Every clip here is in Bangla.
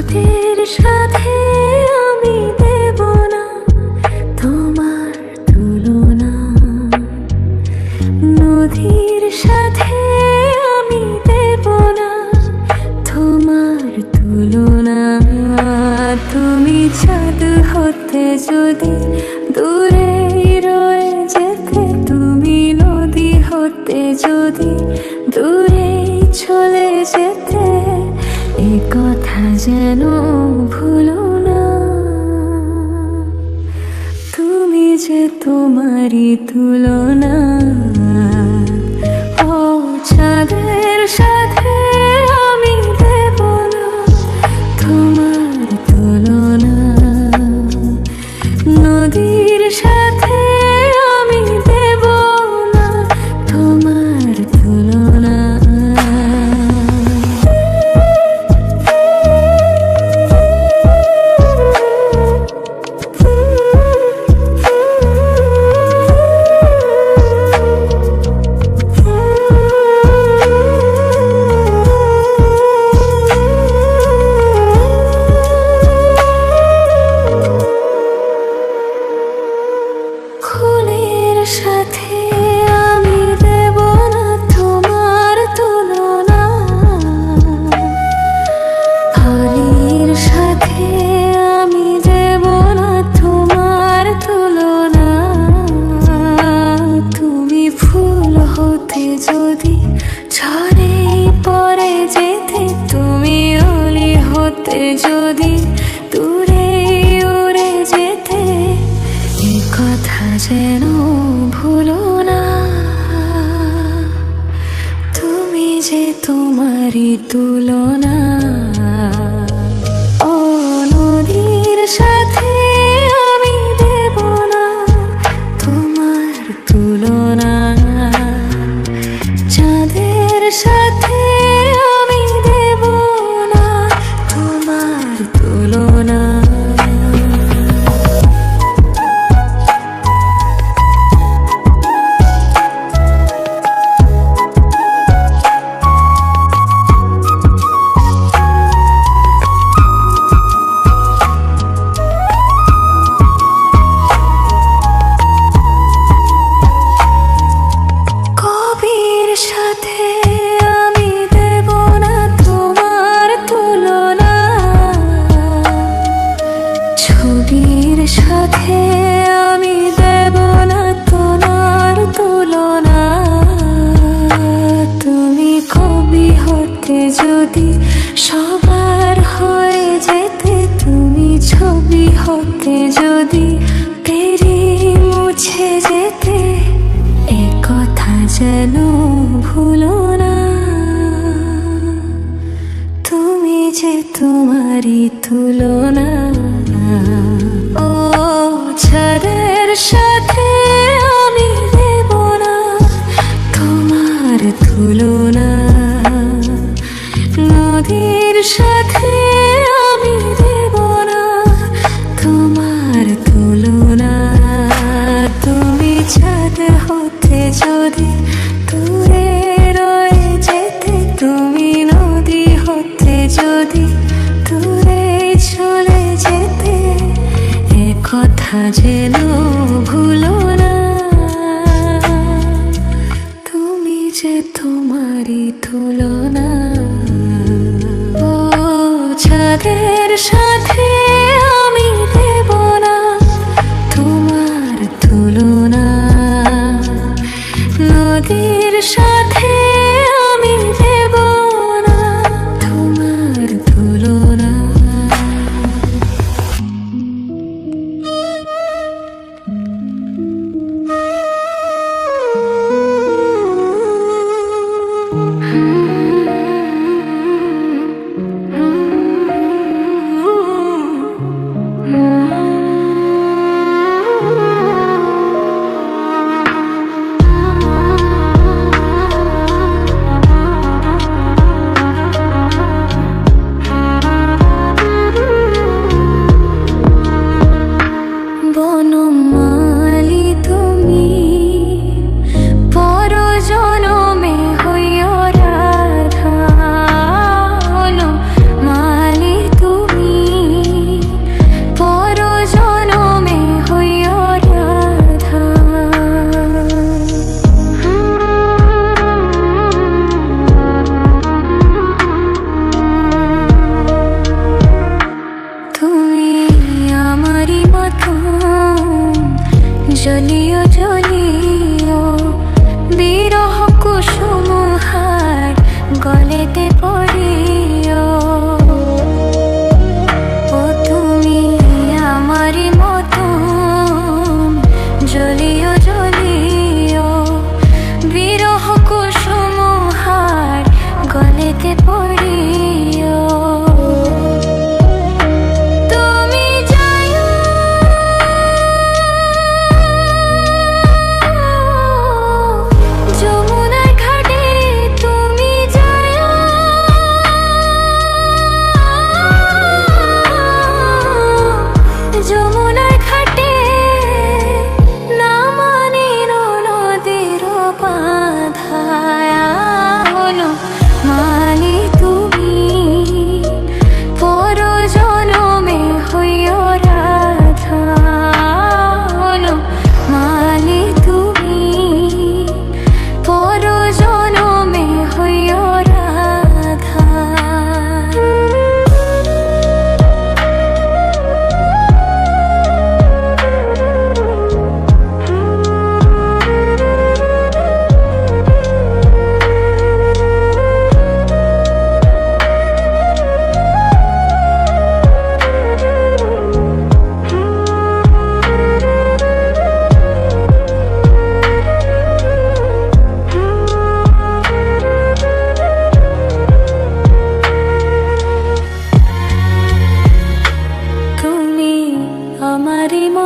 স্রোতের সাথে আমি দেব না তোমার তুলনা, নদীর সাথে আমি দেব না তোমার তুলনা। তুমি চাঁদ হতে যদি দূরে রয়ে যেতে, তুমি নদী হতে যদি দূরে চলে যেতে, এ কথা যেন ভুলো না। তুমি যে তোমারই তুলনা। ও চাঁদের সাথে আমি দেব না তোমার তুলনা, নদীর সাথে আমি দেব না তোমার তুলনা। ফুলের সাথে আমি দেব না তোমার তুলনা, ফলের সাথে আমি দেব না তোমার তুলনা। তুমি ফুল হতে যদি ঝরে পড়ে যেতে, তুমি অলি হতে যদি দূরে উড়ে যেতে, এ কথা যেন ভুলো না। তুমি যে তোমারই তুলনা। ও নদীর সাথে আমি দেব না তোমার তুলনা, চাঁদের সাথে আমি দেব না তোমার তুলনা। কবির সাথে আমি দেব না তোমার তুলনা, ছবির সাথে আমি দেব না তোমার তুলনা। তুমি কবি হতে যদি সবার হয়ে যেতে, তুমি ছবি হতে যদি তেরি মুছে যেতে, এ কথা যেন ভুলো না। তুমি যে তোমারই তুলনা। ও চাঁদের সাথে আমি দেব না তোমার তুলনা, নদীর সাথে আমি দেব না তোমার তুলনা। তুমি চাঁদ হতে যদি দূরে রয়ে যেতে, তুমি নদী হতে যদি দূরে চলে যেতে, এ কথা যেন ভুলো না। তুমি যে তোমারই তুলনা। ও চাঁদের সাথে আমি দেব না তোমার তুলনা, নদীর সাথে আমি দেব না তোমার তুলনা।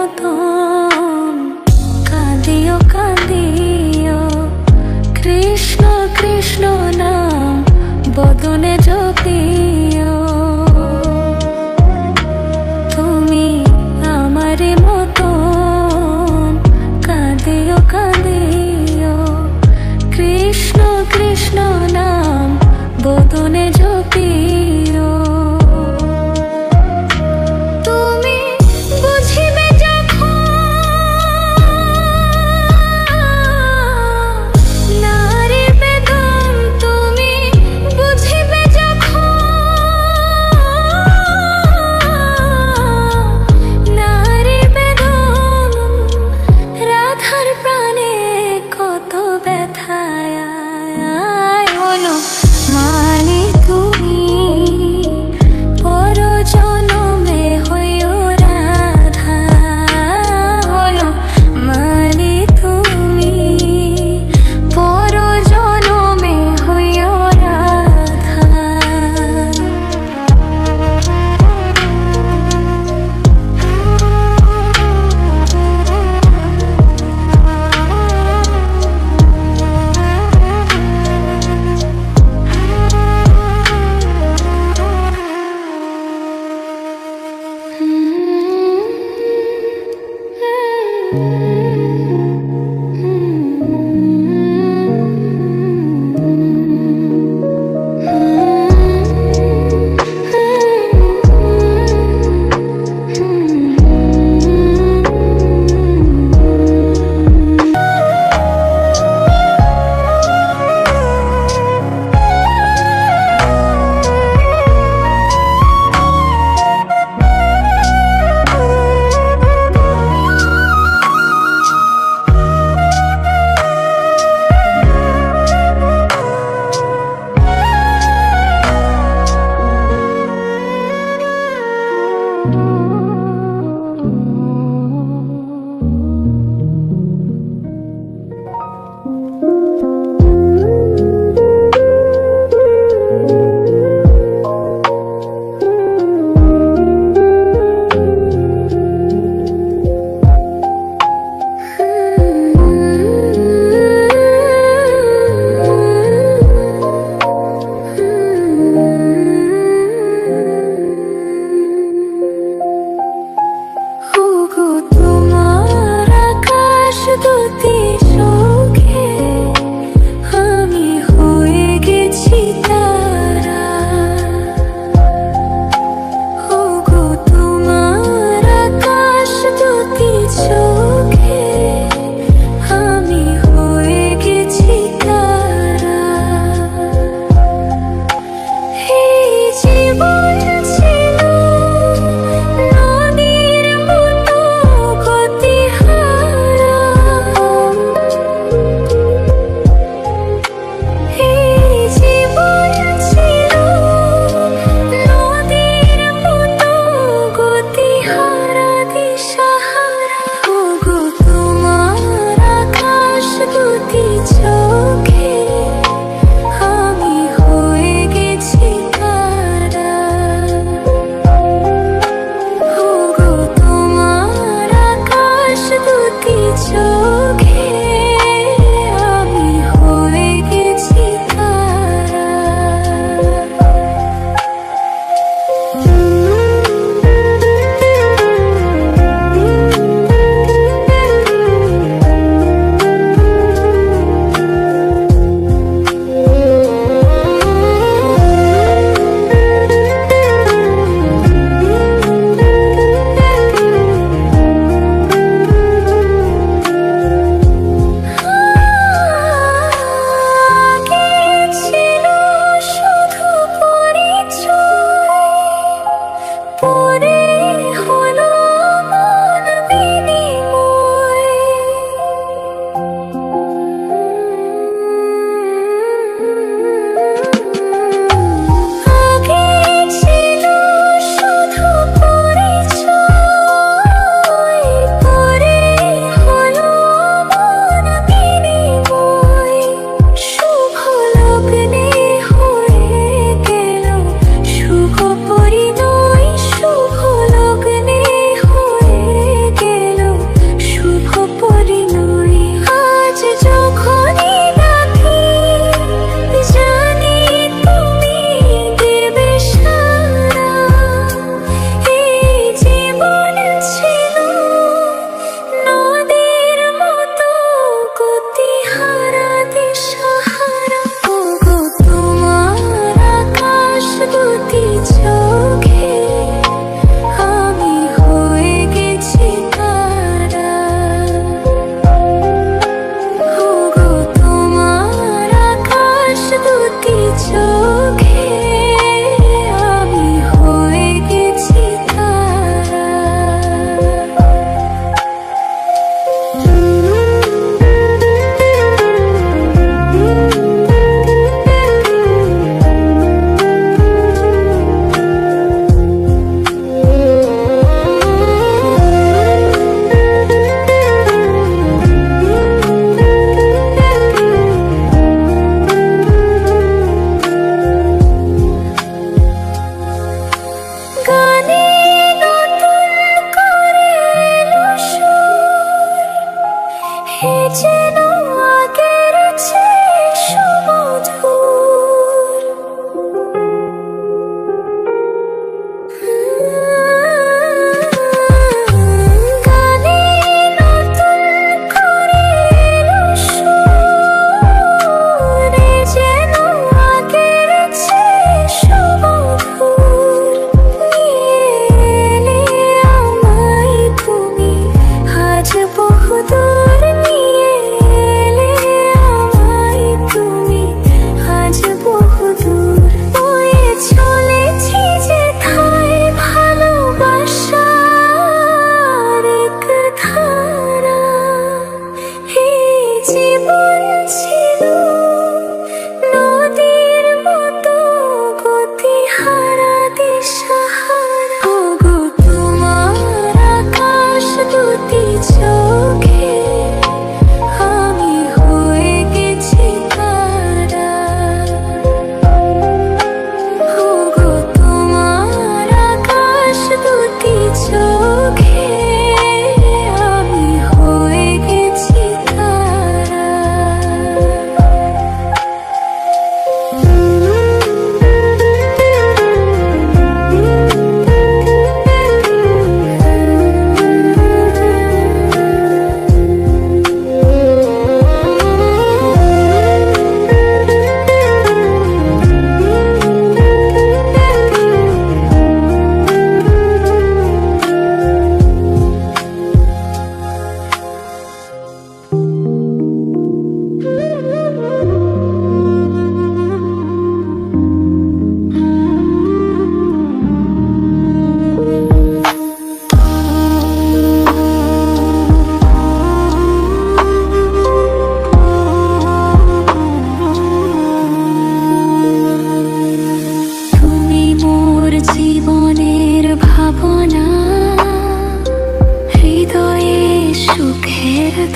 মতন কাঁদিও কাঁদিও, কৃষ্ণ কৃষ্ণ নাম বদনে জপিও। তুমি আমারই মতন কাঁদিও কাঁদিও, কৃষ্ণ কৃষ্ণ নাম বদনে জপিও। তুমি বুঝিবে যখন নারীর বেদন, তুমি বুঝিবে যখন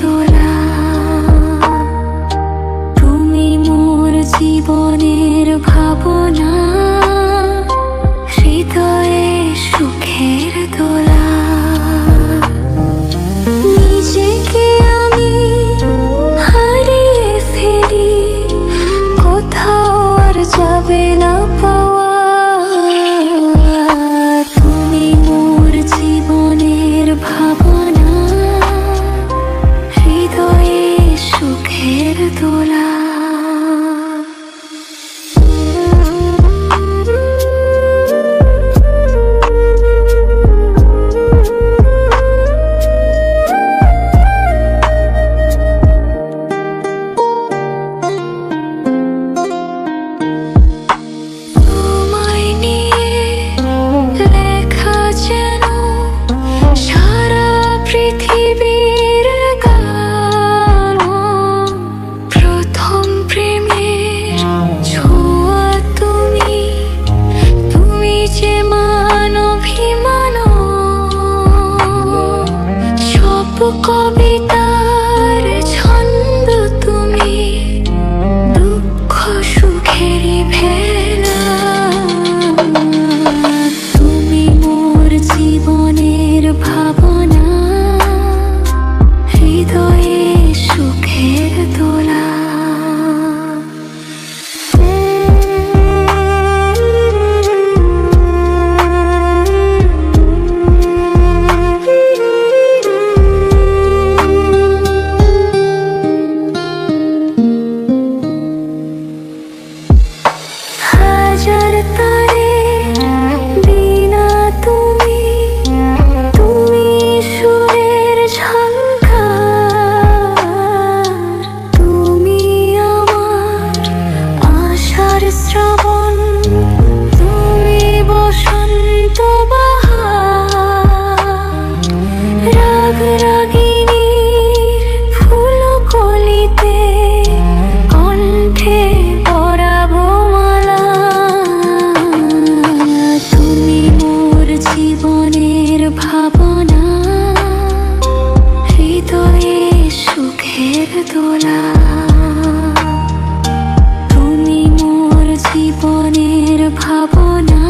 দোলা। তুমি মোর জীবনের ভাবনা, হৃদয়ে সুখের দোলা। নিজেকে আমি হারিয়ে ফেলি, কোথাও আর যাবে না পাওয়া। তুমি মোর জীবনের ভাবনা, হৃদয়ে সুখের দোলা। কবিতার ছন্দ তুমি, দুঃখ সুখেরই ভেলা। তুমি মোর জীবনের ভাবনা, হৃদয়ে সুখের দোলা। ভাবনা, হৃদয়ে সুখের দোলা। তুমি মোর জীবনের ভাবনা,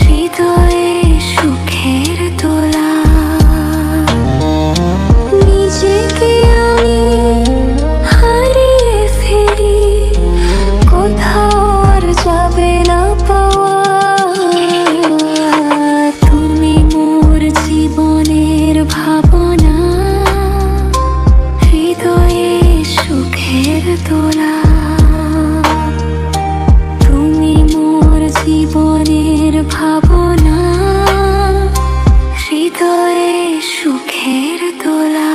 হৃদয়ে সুখের দোলা। নিজেকে আমি হারিয়ে ফেলি, কোথাও আর যাবে না পাওয়া। ভাবনা, হৃদয়ে সুখের দোলা। তুমি মোর জীবনের ভাবনা, হৃদয়ে সুখের দোলা।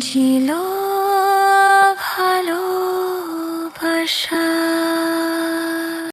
ছিল ভালোবাসা। আশা